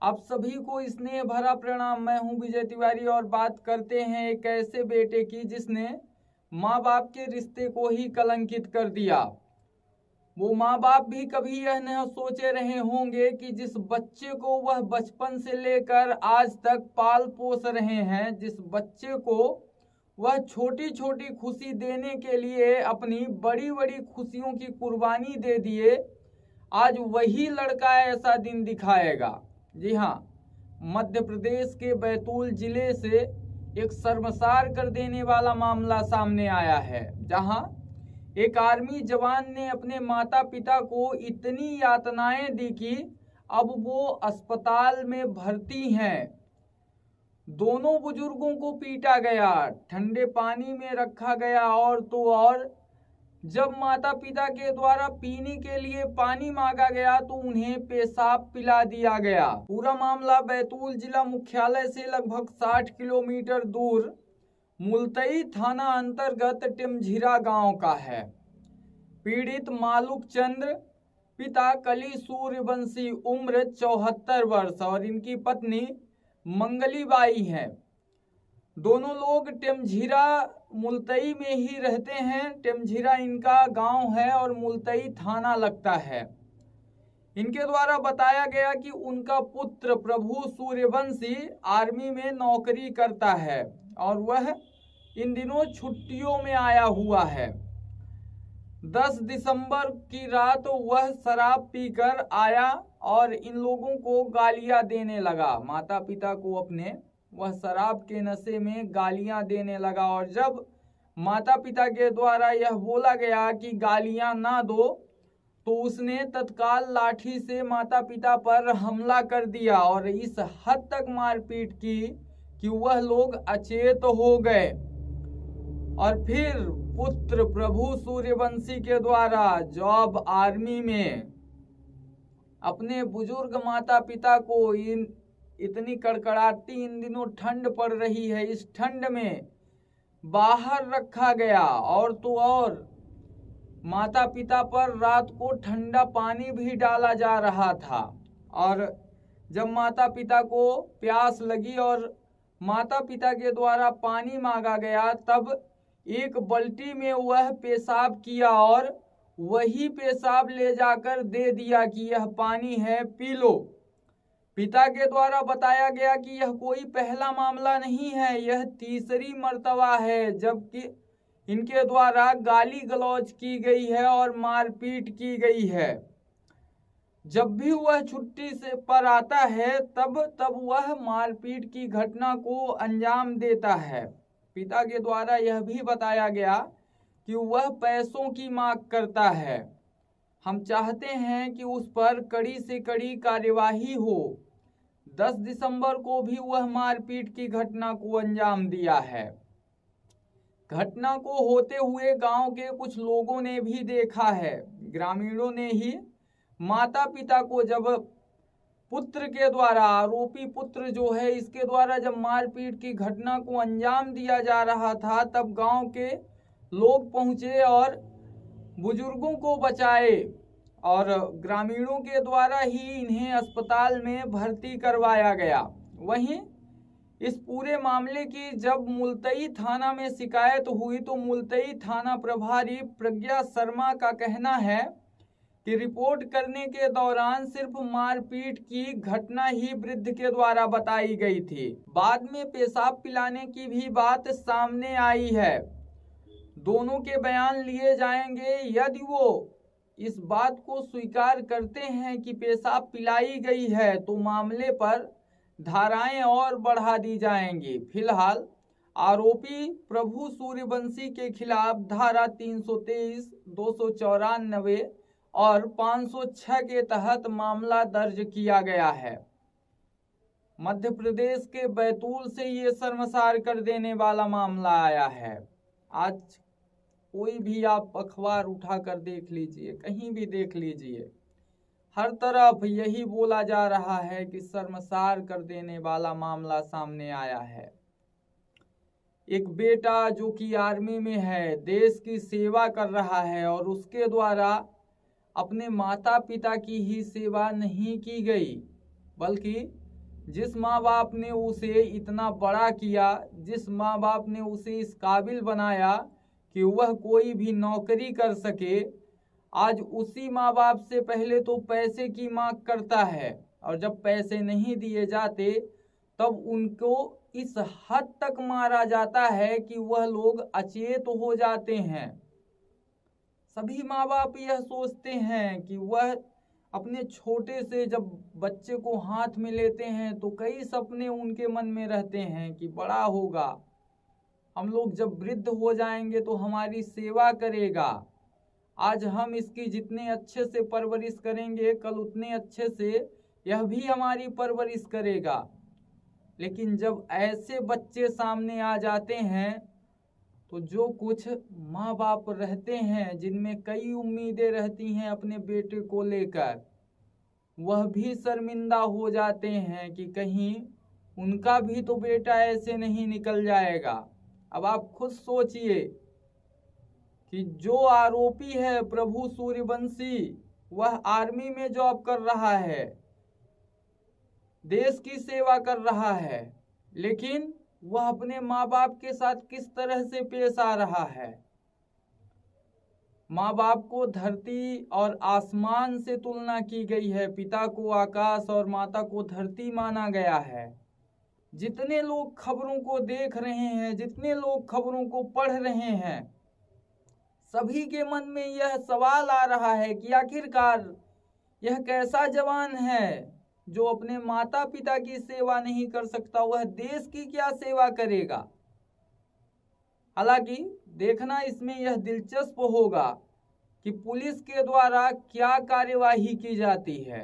आप सभी को स्नेह भरा प्रणाम। मैं हूं विजय तिवारी और बात करते हैं एक ऐसे बेटे की जिसने माँ बाप के रिश्ते को ही कलंकित कर दिया। वो माँ बाप भी कभी यह नहीं सोचे रहे होंगे कि जिस बच्चे को वह बचपन से लेकर आज तक पाल पोस रहे हैं, जिस बच्चे को वह छोटी छोटी खुशी देने के लिए अपनी बड़ी बड़ी खुशियों की कुर्बानी दे दिए, आज वही लड़का ऐसा दिन दिखाएगा। जी हाँ, मध्य प्रदेश के बैतूल जिले से एक शर्मसार कर देने वाला मामला सामने आया है, जहां एक आर्मी जवान ने अपने माता पिता को इतनी यातनाएं दी कि अब वो अस्पताल में भर्ती हैं। दोनों बुजुर्गों को पीटा गया, ठंडे पानी में रखा गया और तो और जब माता पिता के द्वारा पीने के लिए पानी मांगा गया तो उन्हें पेशाब पिला दिया गया। पूरा मामला बैतूल जिला मुख्यालय से लगभग 60 किलोमीटर दूर मुलतई थाना अंतर्गत टिमझिरा गांव का है। पीड़ित मालुक चंद्र, पिता कली सूर्यवंशी, उम्र 74 वर्ष और इनकी पत्नी मंगलीबाई हैं। दोनों लोग टिमझिरा मुलतई में ही रहते हैं। टिमझिरा इनका गांव है और मुलतई थाना लगता है। इनके द्वारा बताया गया कि उनका पुत्र प्रभु सूर्यवंशी आर्मी में नौकरी करता है और वह इन दिनों छुट्टियों में आया हुआ है। 10 दिसंबर की रात वह शराब पीकर आया और इन लोगों को गालियां देने लगा। माता पिता को अपने वह शराब के नशे में गालियां देने लगा और जब माता पिता के द्वारा यह बोला गया कि गालियां ना दो तो उसने तत्काल लाठी से माता पिता पर हमला कर दिया और इस हद तक मारपीट की कि वह लोग अचेत हो गए। और फिर पुत्र प्रभु सूर्यवंशी के द्वारा जॉब आर्मी में अपने बुजुर्ग माता पिता को इतनी कड़कड़ाती इन दिनों ठंड पड़ रही है, इस ठंड में बाहर रखा गया और तो और माता पिता पर रात को ठंडा पानी भी डाला जा रहा था। और जब माता पिता को प्यास लगी और माता पिता के द्वारा पानी मांगा गया तब एक बाल्टी में वह पेशाब किया और वही पेशाब ले जाकर दे दिया कि यह पानी है, पी लो। पिता के द्वारा बताया गया कि यह कोई पहला मामला नहीं है, यह तीसरी मर्तबा है जबकि इनके द्वारा गाली गलौज की गई है और मारपीट की गई है। जब भी वह छुट्टी से पर आता है तब वह मारपीट की घटना को अंजाम देता है। पिता के द्वारा यह भी बताया गया कि वह पैसों की मांग करता है। हम चाहते हैं कि उस पर कड़ी से कड़ी कार्यवाही हो। 10 दिसंबर को भी वह मारपीट की घटना को अंजाम दिया है। घटना को होते हुए गांव के कुछ लोगों ने भी देखा है। ग्रामीणों ने ही माता पिता को जब पुत्र के द्वारा, आरोपी पुत्र जो है इसके द्वारा जब मारपीट की घटना को अंजाम दिया जा रहा था तब गांव के लोग पहुंचे और बुजुर्गों को बचाए और ग्रामीणों के द्वारा ही इन्हें अस्पताल में भर्ती करवाया गया। वहीं इस पूरे मामले की जब मुलतई थाना में शिकायत हुई तो मुलतई थाना प्रभारी प्रज्ञा शर्मा का कहना है कि रिपोर्ट करने के दौरान सिर्फ मारपीट की घटना ही वृद्ध के द्वारा बताई गई थी। बाद में पेशाब पिलाने की भी बात सामने आई है। दोनों के बयान लिए जाएंगे। यदि वो इस बात को स्वीकार करते हैं कि पेशाब पिलाई गई है तो मामले पर धाराएं और बढ़ा दी जाएंगी। फिलहाल आरोपी प्रभु सूर्यवंशी के खिलाफ धारा 323, 294 और 506 के तहत मामला दर्ज किया गया है। मध्य प्रदेश के बैतूल से ये शर्मसार कर देने वाला मामला आया है। आज कोई भी आप अखबार उठाकर देख लीजिए, कहीं भी देख लीजिए, हर तरफ यही बोला जा रहा है कि शर्मसार कर देने वाला मामला सामने आया है। एक बेटा जो कि आर्मी में है, देश की सेवा कर रहा है और उसके द्वारा अपने माता पिता की ही सेवा नहीं की गई बल्कि जिस माँ बाप ने उसे इतना बड़ा किया, जिस माँ बाप ने उसे इस काबिल बनाया कि वह कोई भी नौकरी कर सके, आज उसी माँ बाप से पहले तो पैसे की मांग करता है, और जब पैसे नहीं दिए जाते तब उनको इस हद तक मारा जाता है कि वह लोग अचेत हो जाते हैं। सभी माँ बाप यह सोचते हैं कि वह अपने छोटे से जब बच्चे को हाथ में लेते हैं तो कई सपने उनके मन में रहते हैं कि बड़ा होगा, हम लोग जब वृद्ध हो जाएंगे तो हमारी सेवा करेगा। आज हम इसकी जितने अच्छे से परवरिश करेंगे, कल उतने अच्छे से यह भी हमारी परवरिश करेगा। लेकिन जब ऐसे बच्चे सामने आ जाते हैं तो जो कुछ माँ बाप रहते हैं जिनमें कई उम्मीदें रहती हैं अपने बेटे को लेकर, वह भी शर्मिंदा हो जाते हैं कि कहीं उनका भी तो बेटा ऐसे नहीं निकल जाएगा। अब आप खुद सोचिए कि जो आरोपी है प्रभु सूर्यवंशी, वह आर्मी में जॉब कर रहा है, देश की सेवा कर रहा है, लेकिन वह अपने माँ बाप के साथ किस तरह से पेश आ रहा है। माँ बाप को धरती और आसमान से तुलना की गई है, पिता को आकाश और माता को धरती माना गया है। जितने लोग खबरों को देख रहे हैं, जितने लोग खबरों को पढ़ रहे हैं, सभी के मन में यह सवाल आ रहा है कि आखिरकार यह कैसा जवान है जो अपने माता पिता की सेवा नहीं कर सकता, वह देश की क्या सेवा करेगा। हालांकि देखना इसमें यह दिलचस्प होगा कि पुलिस के द्वारा क्या कार्यवाही की जाती है।